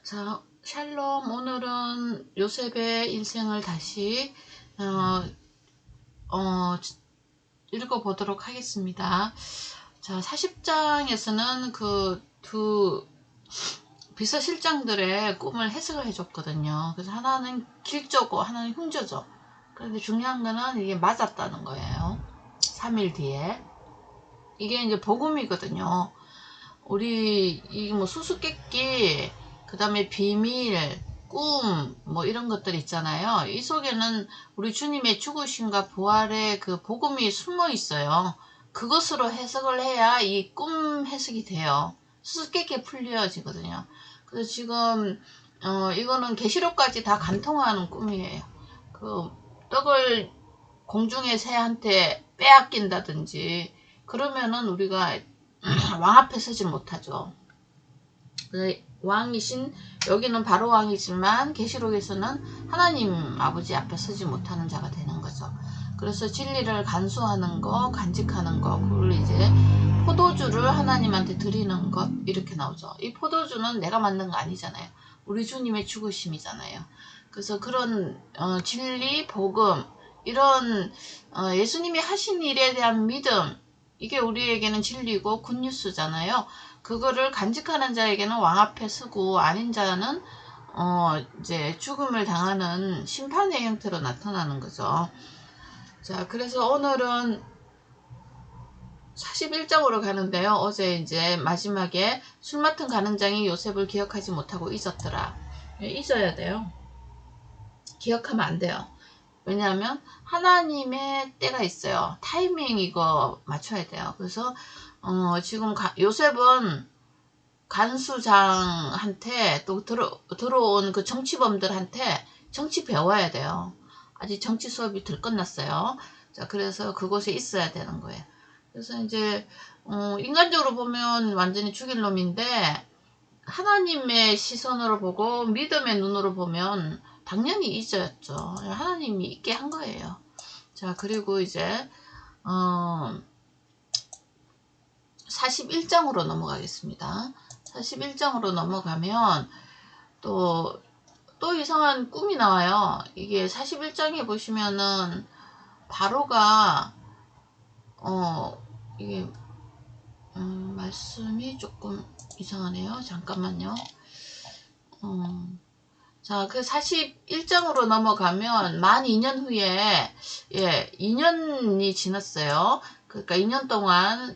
자, 샬롬. 오늘은 요셉의 인생을 다시 읽어보도록 하겠습니다. 자, 40장에서는 그 두 비서실장들의 꿈을 해석을 해줬거든요. 그래서 하나는 길조고 하나는 흉조죠. 그런데 중요한 거는 이게 맞았다는 거예요. 3일 뒤에. 이게 이제 복음이거든요. 우리 이 뭐 수수께끼, 그 다음에 비밀, 꿈, 뭐 이런 것들 있잖아요. 이 속에는 우리 주님의 죽으심과 부활의 그 복음이 숨어 있어요. 그것으로 해석을 해야 이 꿈 해석이 돼요. 수수께끼 풀려지거든요. 그래서 지금 이거는 계시록까지 다 간통하는 꿈이에요. 그 떡을 공중의 새한테 빼앗긴다든지 그러면은 우리가 왕 앞에 서질 못하죠. 왕이신, 여기는 바로 왕이지만 계시록에서는 하나님 아버지 앞에 서지 못하는 자가 되는 거죠. 그래서 진리를 간수하는 거, 간직하는 거, 그걸 이제 포도주를 하나님한테 드리는 것, 이렇게 나오죠. 이 포도주는 내가 만든 거 아니잖아요. 우리 주님의 죽으심이잖아요. 그래서 그런 진리, 복음, 이런 예수님이 하신 일에 대한 믿음, 이게 우리에게는 진리고 굿뉴스잖아요. 그거를 간직하는 자에게는 왕 앞에 서고, 아닌 자는 이제 죽음을 당하는 심판의 형태로 나타나는 거죠. 자, 그래서 오늘은 41장으로 가는데요. 어제 이제 마지막에 술 맡은 가늠장이 요셉을 기억하지 못하고 잊었더라. 잊어야 돼요. 기억하면 안 돼요. 왜냐하면 하나님의 때가 있어요. 타이밍 이거 맞춰야 돼요. 그래서 지금 요셉은 간수장한테 또 들어온 그 정치범들한테 정치 배워야 돼요. 아직 정치 수업이 덜 끝났어요. 자, 그래서 그곳에 있어야 되는 거예요. 그래서 이제 인간적으로 보면 완전히 죽일 놈인데 하나님의 시선으로 보고 믿음의 눈으로 보면 당연히 잊었죠. 하나님이 있게 한 거예요. 자, 그리고 이제 41장으로 넘어가겠습니다. 41장으로 넘어가면 또 이상한 꿈이 나와요. 이게 41장에 보시면은 바로가 이게 말씀이 조금 이상하네요. 잠깐만요. 자, 그 41장으로 넘어가면 만 2년 후에 2년이 지났어요. 그러니까 2년 동안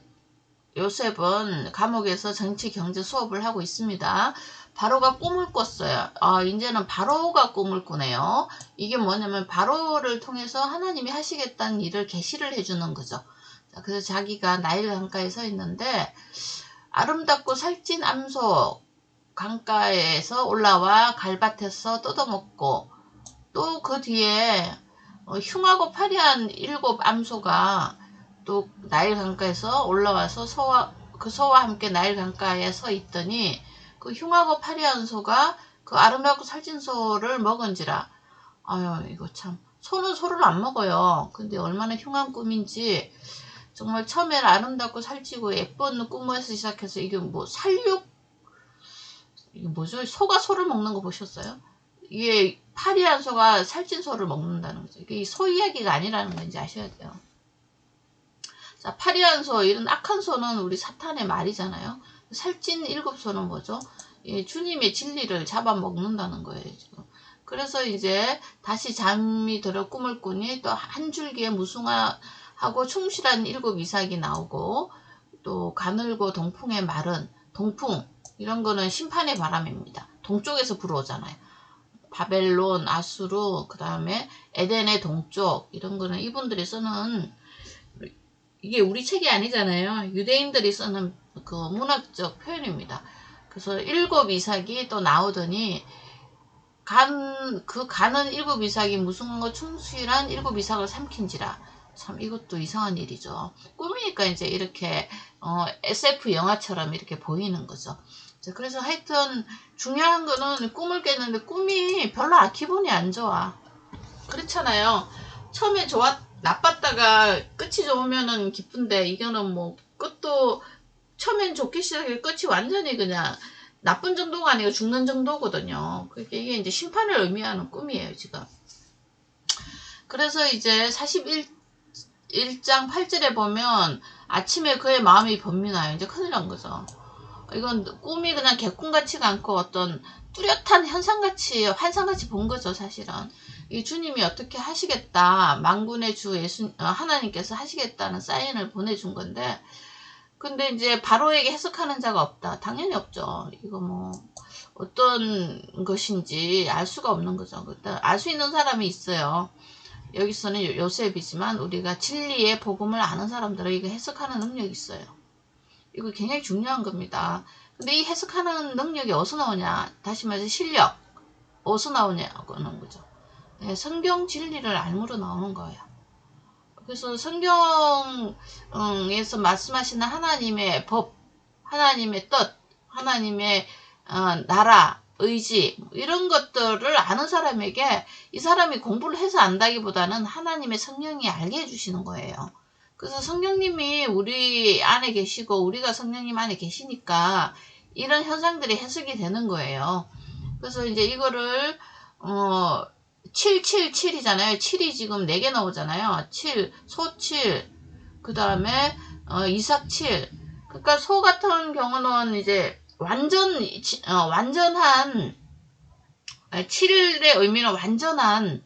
요셉은 감옥에서 정치 경제 수업을 하고 있습니다. 바로가 꿈을 꿨어요. 이제는 바로가 꿈을 꾸네요. 이게 뭐냐면 바로를 통해서 하나님이 하시겠다는 일을 계시를 해주는 거죠. 그래서 자기가 나일 강가에 서 있는데 아름답고 살찐 암소 강가에서 올라와 갈밭에서 뜯어먹고, 또 그 뒤에 흉하고 파리한 7 암소가 또 나일 강가에서 올라와서 소와 함께 나일 강가에 서 있더니 그 흉하고 파리한 소가 그 아름답고 살찐 소를 먹은지라. 아유, 이거 참, 소는 소를 안 먹어요. 근데 얼마나 흉한 꿈인지. 정말 처음에는 아름답고 살찌고 예쁜 꿈에서 시작해서 이게 뭐 이게 뭐죠? 소가 소를 먹는 거 보셨어요? 이게 파리한 소가 살찐 소를 먹는다는 거죠. 이게 소 이야기가 아니라는 건지 아셔야 돼요. 자, 파리한 소, 이런 악한 소는 우리 사탄의 말이잖아요. 살찐 7 소는 뭐죠? 주님의 진리를 잡아먹는다는 거예요, 지금. 그래서 이제 다시 잠이 들어 꿈을 꾸니 또 한 줄기의 무숭아하고 충실한 7 이삭이 나오고, 또 가늘고 동풍의 말은, 동풍, 이런 거는 심판의 바람입니다. 동쪽에서 불어오잖아요. 바벨론, 아수르, 그 다음에 에덴의 동쪽, 이런 거는 이분들이 쓰는, 이게 우리 책이 아니잖아요. 유대인들이 쓰는 그 문학적 표현입니다. 그래서 7 이삭이 또 나오더니 가는 7 이삭이 무슨 충실한 7 이삭을 삼킨지라. 참 이것도 이상한 일이죠. 꿈이니까 이제 이렇게 SF 영화처럼 이렇게 보이는 거죠. 자, 그래서 하여튼 중요한 거는 꿈을 깼는데 꿈이 별로 기분이 안 좋아. 그렇잖아요. 처음에 나빴다가 끝이 좋으면은 기쁜데, 이거는 뭐 끝도 처음엔 좋기 시작해 끝이 완전히 그냥 나쁜 정도가 아니고 죽는 정도거든요. 그게 이게 이제 심판을 의미하는 꿈이에요, 지금. 그래서 이제 41장 8절에 보면 아침에 그의 마음이 번민하여 이제 큰일 난 거죠. 이건 꿈이 그냥 개꿈같지가 않고 어떤 뚜렷한 현상같이 환상같이 본 거죠, 사실은. 이 주님이 어떻게 하시겠다, 만군의 주 하나님께서 하시겠다는 사인을 보내준 건데, 근데 이제 바로에게 해석하는 자가 없다. 당연히 없죠. 이거 뭐 어떤 것인지 알 수가 없는 거죠. 알 수 있는 사람이 있어요. 여기서는 요셉이지만 우리가 진리의 복음을 아는 사람들은 이거 해석하는 능력이 있어요. 이거 굉장히 중요한 겁니다. 근데 이 해석하는 능력이 어디서 나오냐? 다시 말해서 실력. 어디서 나오냐고 하는 거죠. 네, 성경 진리를 알므로 나오는 거예요. 그래서 성경에서 말씀하시는 하나님의 법, 하나님의 뜻, 하나님의 나라, 의지 이런 것들을 아는 사람에게 이 사람이 공부를 해서 안다기보다는 하나님의 성령이 알게 해주시는 거예요. 그래서 성령님이 우리 안에 계시고 우리가 성령님 안에 계시니까 이런 현상들이 해석이 되는 거예요. 그래서 이제 이거를 777이잖아요. 7이 지금 4개 나오잖아요. 7, 소 7, 그 다음에 이삭 7. 그러니까 소 같은 경우는 이제 완전한 7의 의미는 완전한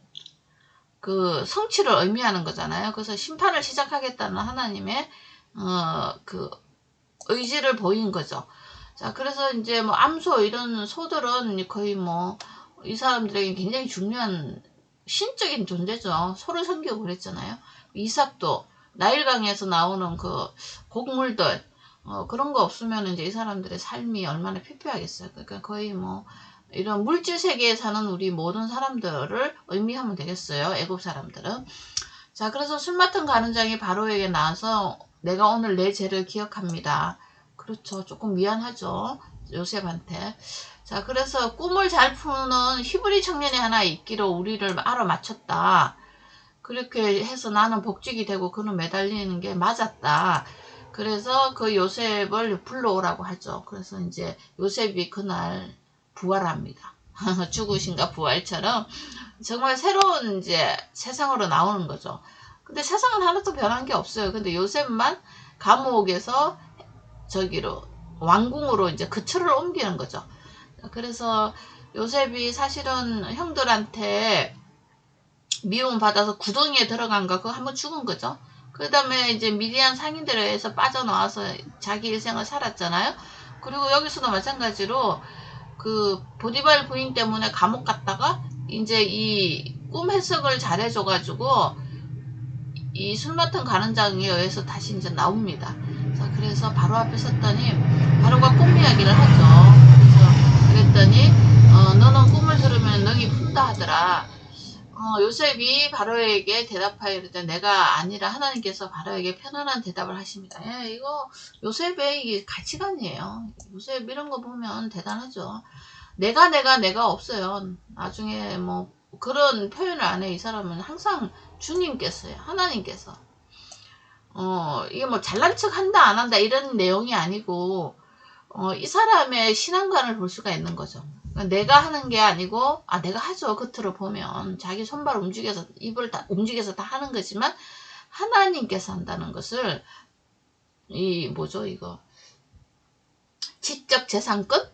그 성취를 의미하는 거잖아요. 그래서 심판을 시작하겠다는 하나님의 그 의지를 보인 거죠. 자, 그래서 이제 뭐 암소 이런 소들은 거의 뭐 이 사람들에게 굉장히 중요한 신적인 존재죠. 소를 섬기고 그랬잖아요. 이삭도 나일강에서 나오는 그 곡물들 그런 거 없으면 이제 이 사람들의 삶이 얼마나 피폐하겠어요. 그러니까 거의 뭐 이런 물질 세계에 사는 우리 모든 사람들을 의미하면 되겠어요. 애굽 사람들은. 자, 그래서 술 맡은 가늠장이 바로에게 나와서 내가 오늘 내 죄를 기억합니다. 그렇죠. 조금 미안하죠. 요셉한테. 자, 그래서 꿈을 잘 푸는 히브리 청년이 하나 있기로 우리를 알아맞혔다. 그렇게 해서 나는 복직이 되고 그는 매달리는 게 맞았다. 그래서 그 요셉을 불러오라고 하죠. 그래서 이제 요셉이 그날 부활합니다. 죽으신가 부활처럼 정말 새로운 이제 세상으로 나오는 거죠. 근데 세상은 하나도 변한 게 없어요. 근데 요셉만 감옥에서 저기로 왕궁으로 이제 그처를 옮기는 거죠. 그래서 요셉이 사실은 형들한테 미움을 받아서 구덩이에 들어간 거 그거 한번 죽은 거죠. 그 다음에 이제 미디안 상인들에 의해서 빠져나와서 자기 일생을 살았잖아요. 그리고 여기서도 마찬가지로 그 보디발 부인 때문에 감옥 갔다가 이제 이 꿈 해석을 잘해줘가지고 이 술 맡은 가늠장에 의해서 다시 이제 나옵니다. 자, 그래서 바로 앞에 섰더니 바로가 꿈 이야기를 하죠. 그래서 그랬더니 너는 꿈을 들으면 능이 푼다 하더라. 요셉이 바로에게 대답하여 이르되 내가 아니라 하나님께서 바로에게 편안한 대답을 하십니다. 예, 이거 요셉의 이게 가치관이에요. 요셉 이런 거 보면 대단하죠. 내가 없어요. 나중에 뭐 그런 표현을 안 해. 이 사람은 항상 주님께서요. 하나님께서. 이게 뭐 잘난 척 한다 안 한다 이런 내용이 아니고 이 사람의 신앙관을 볼 수가 있는 거죠. 내가 하는 게 아니고 내가 하죠. 겉으로 보면 자기 손발 움직여서 입을 다 움직여서 다 하는 거지만 하나님께서 한다는 것을 이 뭐죠 이거 지적 재산권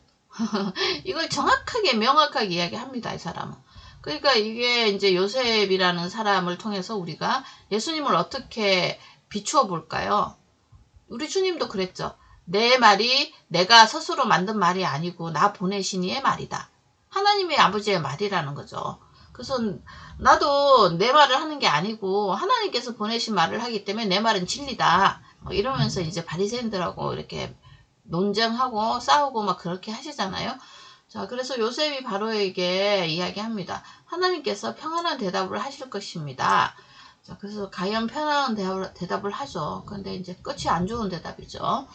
이걸 정확하게 명확하게 이야기합니다. 이 사람은. 그러니까 이게 이제 요셉이라는 사람을 통해서 우리가 예수님을 어떻게 비추어 볼까요? 우리 주님도 그랬죠. 내 말이 내가 스스로 만든 말이 아니고 나 보내신 이의 말이다. 하나님의 아버지의 말이라는 거죠. 그래서 나도 내 말을 하는 게 아니고 하나님께서 보내신 말을 하기 때문에 내 말은 진리다. 이러면서 이제 바리새인들하고 이렇게 논쟁하고 싸우고 막 그렇게 하시잖아요. 자, 그래서 요셉이 바로에게 이야기합니다. 하나님께서 평안한 대답을 하실 것입니다. 자, 그래서 과연 편안한 대답을 하죠. 근데 이제 끝이 안 좋은 대답이죠.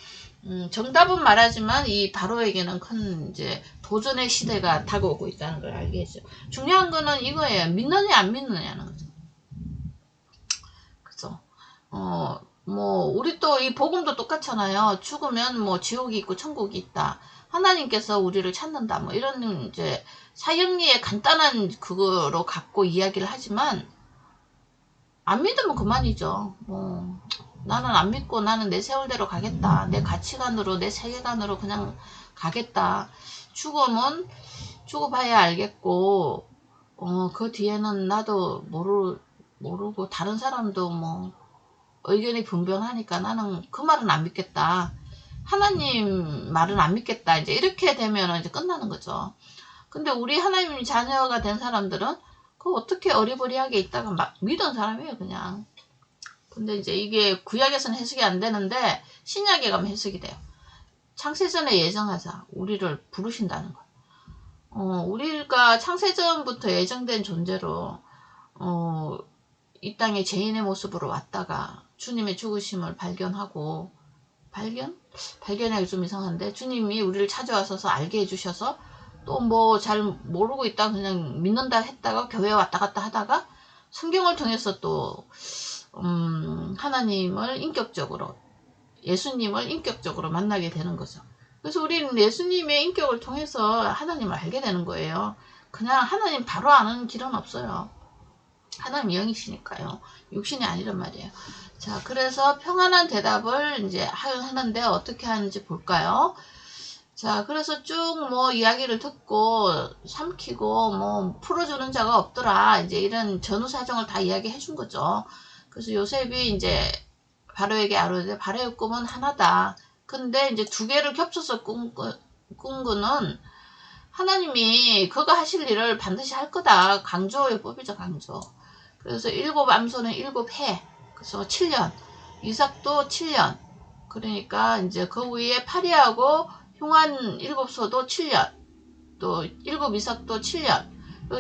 정답은 말하지만 이 바로에게는 큰 이제 도전의 시대가 다가오고 있다는 걸 알겠죠. 중요한 거는 이거예요. 믿느냐 안 믿느냐는 거죠. 그죠? 뭐 우리 또 이 복음도 똑같잖아요. 죽으면 뭐 지옥이 있고 천국이 있다. 하나님께서 우리를 찾는다. 뭐 이런 이제 사형리의 간단한 그거로 갖고 이야기를 하지만 안 믿으면 그만이죠. 뭐 나는 안 믿고 나는 내 세월대로 가겠다. 내 가치관으로 내 세계관으로 그냥 가겠다. 죽으면 죽어봐야 알겠고 그 뒤에는 나도 모르고 다른 사람도 뭐 의견이 분분하니까 나는 그 말은 안 믿겠다. 하나님 말은 안 믿겠다. 이제 이렇게 되면 이제 끝나는 거죠. 근데 우리 하나님 자녀가 된 사람들은 그 어떻게 어리버리하게 있다가 막 믿은 사람이에요, 그냥. 근데 이제 이게 구약에서는 해석이 안 되는데 신약에 가면 해석이 돼요. 창세전에 예정하사 우리를 부르신다는 거. 우리가 창세전부터 예정된 존재로 이 땅에 죄인의 모습으로 왔다가 주님의 죽으심을 발견하고 발견하기 좀 이상한데 주님이 우리를 찾아와서 알게 해주셔서 또 뭐 잘 모르고 있다 그냥 믿는다 했다가 교회 왔다 갔다 하다가 성경을 통해서 또 하나님을 인격적으로 예수님을 인격적으로 만나게 되는 거죠. 그래서 우리는 예수님의 인격을 통해서 하나님을 알게 되는 거예요. 그냥 하나님 바로 아는 길은 없어요. 하나님 영이시니까요. 육신이 아니란 말이에요. 자, 그래서 평안한 대답을 이제 하는데 어떻게 하는지 볼까요? 자, 그래서 쭉 뭐 이야기를 듣고 삼키고 뭐 풀어주는 자가 없더라. 이제 이런 전후 사정을 다 이야기해 준 거죠. 그래서 요셉이 이제 바로에게 아뢰되 바로의 꿈은 하나다. 근데 이제 두 개를 겹쳐서 꾼 거는 하나님이 그거 하실 일을 반드시 할 거다. 강조의 법이죠, 강조. 그래서 7 암소는 7해. 그래서 7년. 이삭도 7년. 그러니까 이제 그 위에 파리하고 흉한 7소도 7년. 또 7 이삭도 7년.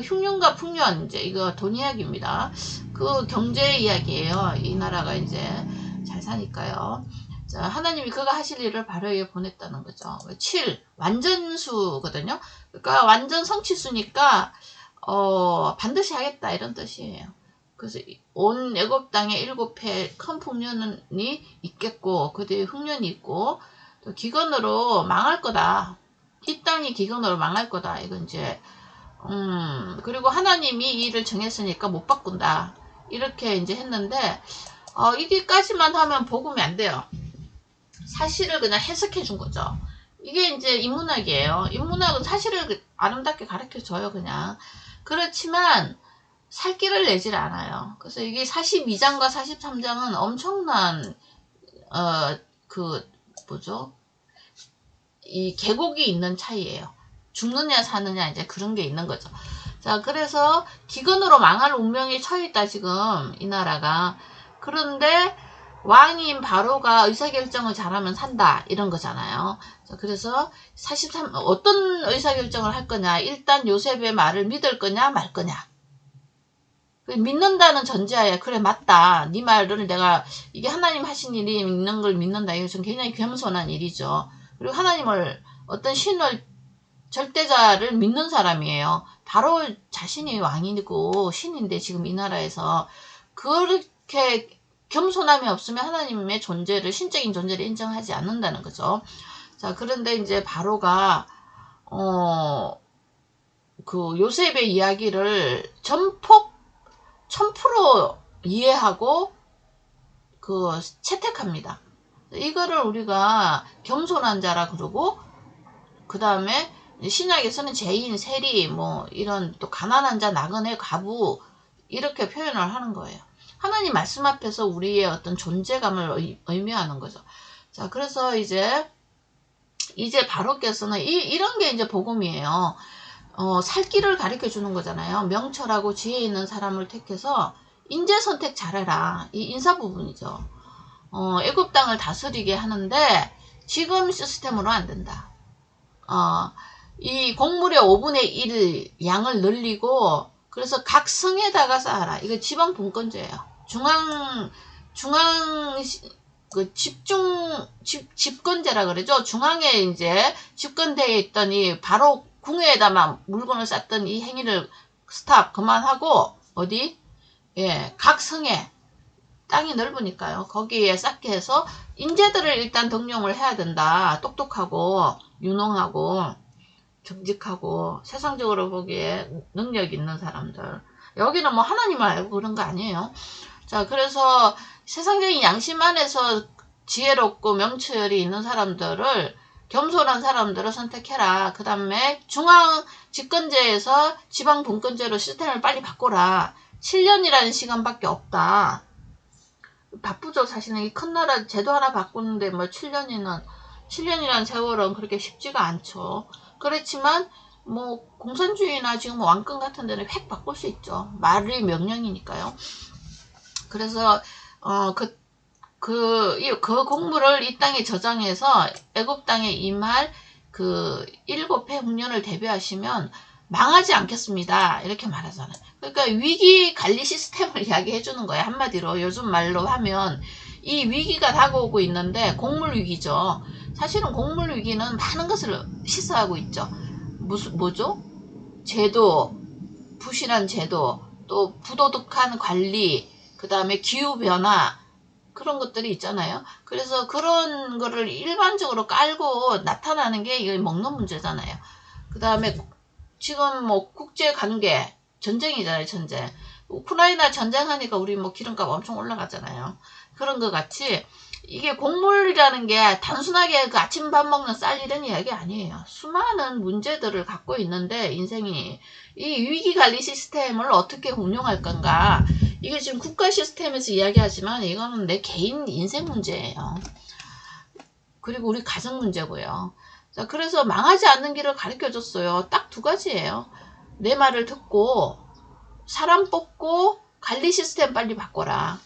흉년과 풍년, 이제 이거 돈 이야기입니다. 그 경제 이야기예요. 이 나라가 이제 잘 사니까요. 자, 하나님이 그가 하실 일을 바로에게 보냈다는 거죠. 7, 완전수거든요. 그러니까 완전 성취수니까, 반드시 하겠다, 이런 뜻이에요. 그래서 온 애굽 땅에 7해 큰 풍년이 있겠고, 그 뒤에 흉년이 있고, 또 기근으로 망할 거다. 이 땅이 기근으로 망할 거다. 이건 이제, 그리고 하나님이 이 일을 정했으니까 못 바꾼다. 이렇게 이제 했는데, 이게까지만 하면 복음이 안 돼요. 사실을 그냥 해석해 준 거죠. 이게 이제 인문학이에요. 인문학은 사실을 아름답게 가르쳐 줘요, 그냥. 그렇지만, 살 길을 내질 않아요. 그래서 이게 42장과 43장은 엄청난, 이 계곡이 있는 차이예요. 죽느냐 사느냐 이제 그런 게 있는 거죠. 자, 그래서 기근으로 망할 운명에 처해있다 지금 이 나라가. 그런데 왕인 바로가 의사결정을 잘하면 산다 이런 거잖아요. 자, 그래서 43 어떤 의사결정을 할 거냐. 일단 요셉의 말을 믿을 거냐 말 거냐. 믿는다는 전제하에 그래 맞다. 네 말을 내가 이게 하나님 하신 일이 있는 걸 믿는다. 이것은 굉장히 겸손한 일이죠. 그리고 하나님을 어떤 신을 절대자를 믿는 사람이에요. 바로 자신이 왕이고 신인데 지금 이 나라에서 그렇게 겸손함이 없으면 하나님의 존재를 신적인 존재를 인정하지 않는다는 거죠. 자, 그런데 이제 바로가 그 요셉의 이야기를 전폭 1000% 이해하고 채택합니다. 이거를 우리가 겸손한 자라 그러고 그 다음에 신약에서는 죄인, 세리 뭐 이런 또 가난한 자, 나그네, 과부 이렇게 표현을 하는 거예요. 하나님 말씀 앞에서 우리의 어떤 존재감을 의미하는 거죠. 자, 그래서 이제 바로께서는 이런 게 이제 복음이에요. 살 길을 가르쳐 주는 거잖아요. 명철하고 지혜 있는 사람을 택해서 인재 선택 잘해라. 이 인사 부분이죠. 애굽 땅을 다스리게 하는데 지금 시스템으로 안 된다. 이 곡물의 5분의 1 양을 늘리고 그래서 각 성에다가 쌓아라. 이거 지방 분권제예요. 중앙 집권제라 그러죠. 중앙에 이제 집권되어 있던 이 바로 궁에다만 물건을 쌓던 이 행위를 스탑 그만하고 어디 각 성에 땅이 넓으니까요. 거기에 쌓게 해서 인재들을 일단 등용을 해야 된다. 똑똑하고 유능하고 정직하고 세상적으로 보기에 능력 있는 사람들. 여기는 뭐 하나님을 알고 그런 거 아니에요. 자, 그래서 세상적인 양심 안에서 지혜롭고 명철이 있는 사람들을, 겸손한 사람들을 선택해라. 그 다음에 중앙 집권제에서 지방 분권제로 시스템을 빨리 바꿔라. 7년이라는 시간밖에 없다. 바쁘죠. 사실은 이 큰 나라 제도 하나 바꾸는데 뭐 7년이라는 세월은 그렇게 쉽지가 않죠. 그렇지만 뭐 공산주의나 지금 왕권 같은 데는 획 바꿀 수 있죠. 말이 명령이니까요. 그래서 그 곡물을 이 땅에 저장해서 애굽 땅에 임할 그 7회 흉년을 대비하시면 망하지 않겠습니다. 이렇게 말하잖아요. 그러니까 위기 관리 시스템을 이야기해 주는 거예요. 한마디로 요즘 말로 하면 이 위기가 다가오고 있는데 곡물 위기죠. 사실은 곡물 위기는 많은 것을 시사하고 있죠. 뭐죠? 제도, 부실한 제도, 또 부도덕한 관리, 그 다음에 기후변화, 그런 것들이 있잖아요. 그래서 그런 거를 일반적으로 깔고 나타나는 게 이거 먹는 문제잖아요. 그 다음에 지금 뭐 국제관계, 전쟁이잖아요, 전쟁. 우크라이나 전쟁하니까 우리 뭐 기름값 엄청 올라가잖아요. 그런 것 같이 이게 곡물이라는 게 단순하게 그 아침 밥 먹는 쌀 이런 이야기 아니에요. 수많은 문제들을 갖고 있는데 인생이 이 위기관리 시스템을 어떻게 운영할 건가. 이게 지금 국가 시스템에서 이야기하지만 이거는 내 개인 인생 문제예요. 그리고 우리 가정 문제고요. 자, 그래서 망하지 않는 길을 가르쳐 줬어요. 딱 2가지예요. 내 말을 듣고 사람 뽑고 관리 시스템 빨리 바꿔라.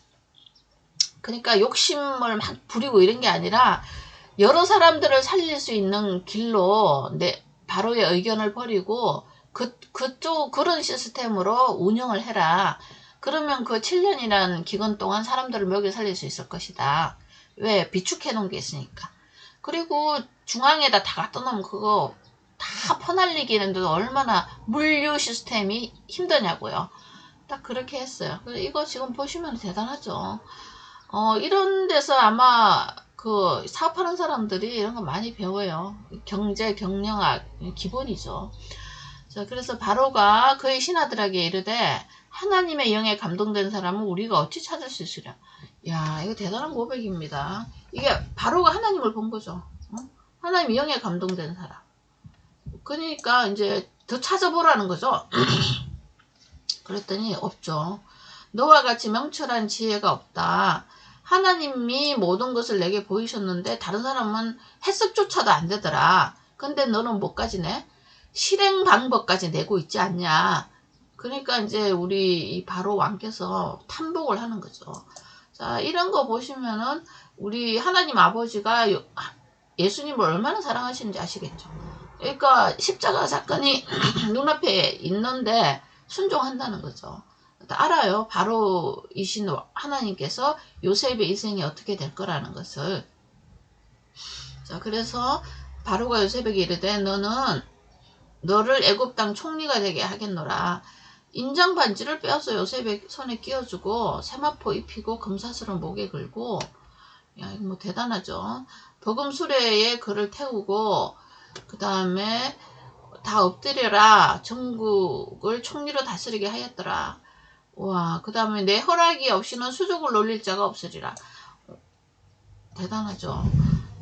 그러니까 욕심을 막 부리고 이런 게 아니라 여러 사람들을 살릴 수 있는 길로 바로의 의견을 버리고 그런 시스템으로 운영을 해라. 그러면 그 7년이라는 기간 동안 사람들을 먹여 살릴 수 있을 것이다. 왜? 비축해 놓은 게 있으니까. 그리고 중앙에다 다 갖다 놓으면 그거 다 퍼날리기는데도 얼마나 물류 시스템이 힘드냐고요. 딱 그렇게 했어요. 이거 지금 보시면 대단하죠. 이런 데서 아마 그 사업하는 사람들이 이런 거 많이 배워요. 경제, 경영학 기본이죠. 자, 그래서 바로가 그의 신하들에게 이르되 하나님의 영에 감동된 사람은 우리가 어찌 찾을 수 있으랴. 야, 이거 대단한 고백입니다. 이게 바로가 하나님을 본 거죠. 하나님 영에 감동된 사람. 그러니까 이제 더 찾아보라는 거죠. 그랬더니 없죠. 너와 같이 명철한 지혜가 없다. 하나님이 모든 것을 내게 보이셨는데 다른 사람은 해석조차도 안 되더라. 근데 너는 뭐까지 내? 실행 방법까지 내고 있지 않냐. 그러니까 이제 우리 이 바로 왕께서 탐복을 하는 거죠. 자, 이런 거 보시면은 우리 하나님 아버지가 예수님을 얼마나 사랑하시는지 아시겠죠. 그러니까 십자가 사건이 눈앞에 있는데 순종한다는 거죠. 알아요. 바로 이신 하나님께서 요셉의 인생이 어떻게 될 거라는 것을. 자, 그래서 바로가 요셉에게 이르되 너를 애굽 땅 총리가 되게 하겠노라. 인장 반지를 빼어서 요셉의 손에 끼워주고 세마포 입히고 금사슬을 목에 걸고, 야, 이거 뭐 대단하죠. 복음 수레에 그를 태우고 그 다음에 다 엎드려라. 전국을 총리로 다스리게 하였더라. 와, 그 다음에 내 허락이 없이는 수족을 놀릴 자가 없으리라. 대단하죠.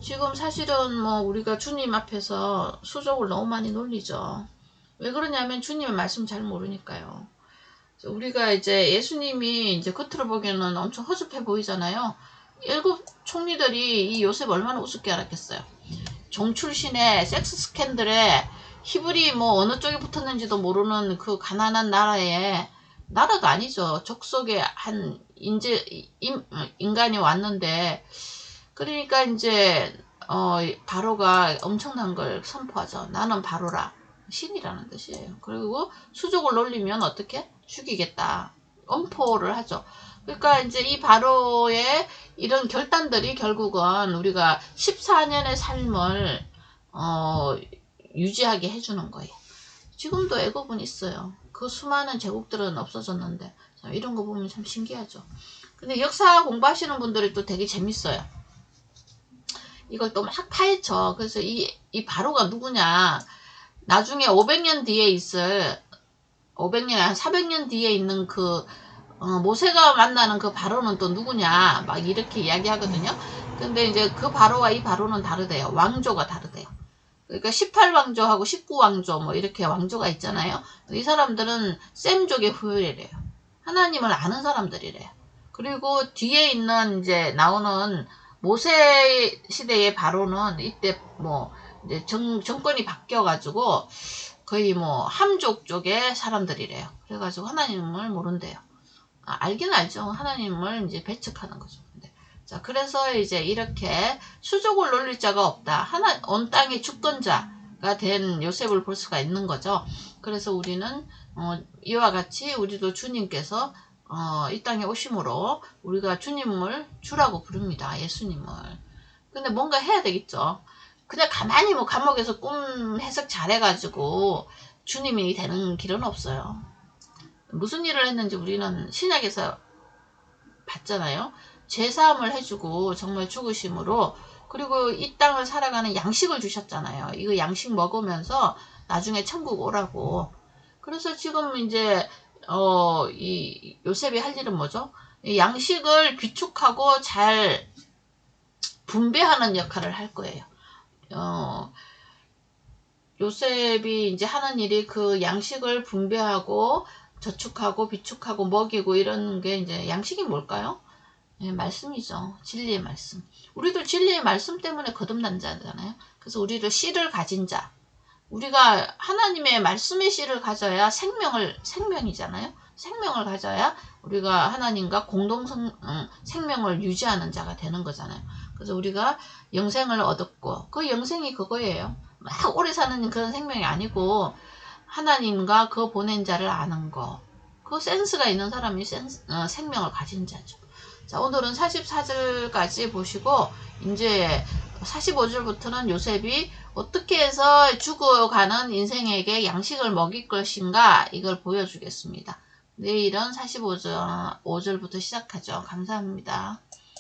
지금 사실은 뭐 우리가 주님 앞에서 수족을 너무 많이 놀리죠. 왜 그러냐면 주님의 말씀 잘 모르니까요. 우리가 이제 예수님이 이제 겉으로 보기에는 엄청 허접해 보이잖아요. 7 총리들이 이 요셉 얼마나 우습게 알았겠어요. 종 출신의 섹스 스캔들에 히브리 뭐 어느 쪽에 붙었는지도 모르는 그 가난한 나라가 아니죠. 족속의 한 인간이 왔는데, 그러니까 이제 바로가 엄청난 걸 선포하죠. 나는 바로라. 신이라는 뜻이에요. 그리고 수족을 놀리면 어떻게? 죽이겠다. 엄포를 하죠. 그러니까 이제 이 바로의 이런 결단들이 결국은 우리가 14년의 삶을 유지하게 해주는 거예요. 지금도 애굽은 있어요. 그 수많은 제국들은 없어졌는데 이런 거 보면 참 신기하죠. 근데 역사 공부하시는 분들이 또 되게 재밌어요. 이걸 또 막 파헤쳐. 그래서 이 바로가 누구냐. 나중에 500년 뒤에 있을 500년, 한 400년 뒤에 있는 그 모세가 만나는 그 바로는 또 누구냐 막 이렇게 이야기하거든요. 근데 이제 그 바로와 이 바로는 다르대요. 왕조가 다르대요. 그러니까 18왕조하고 19왕조 뭐 이렇게 왕조가 있잖아요. 이 사람들은 셈족의 후예래요. 하나님을 아는 사람들이래요. 그리고 뒤에 있는 이제 나오는 모세 시대의 바로는 이때 뭐 이제 정권이 바뀌어가지고 거의 뭐 함족 쪽의 사람들이래요. 그래가지고 하나님을 모른대요. 알긴 알죠. 하나님을 이제 배척하는 거죠. 자, 그래서 이제 이렇게 수족을 놀릴 자가 없다. 온 땅의 주권자가 된 요셉을 볼 수가 있는 거죠. 그래서 우리는 이와 같이 우리도 주님께서 이 땅에 오심으로 우리가 주님을 주라고 부릅니다. 예수님을. 근데 뭔가 해야 되겠죠. 그냥 가만히 뭐 감옥에서 꿈 해석 잘해가지고 주님이 되는 길은 없어요. 무슨 일을 했는지 우리는 신약에서 봤잖아요. 제사함을 해주고 정말 죽으심으로 그리고 이 땅을 살아가는 양식을 주셨잖아요. 이거 양식 먹으면서 나중에 천국 오라고. 그래서 지금 이제 이 요셉이 할 일은 뭐죠? 이 양식을 비축하고 잘 분배하는 역할을 할 거예요. 요셉이 이제 하는 일이 그 양식을 분배하고 저축하고 비축하고 먹이고 이런 게 이제 양식이 뭘까요? 네, 말씀이죠. 진리의 말씀. 우리도 진리의 말씀 때문에 거듭난 자잖아요. 그래서 우리를 씨를 가진 자. 우리가 하나님의 말씀의 씨를 가져야 생명이잖아요. 생명을 가져야 우리가 하나님과 생명을 유지하는 자가 되는 거잖아요. 그래서 우리가 영생을 얻었고 그 영생이 그거예요. 막 오래 사는 그런 생명이 아니고 하나님과 그 보낸 자를 아는 거. 그 센스가 있는 사람이 생명을 가진 자죠. 자, 오늘은 44절까지 보시고 이제 45절부터는 요셉이 어떻게 해서 죽어가는 인생에게 양식을 먹일 것인가 이걸 보여주겠습니다. 내일은 45절부터 시작하죠. 감사합니다.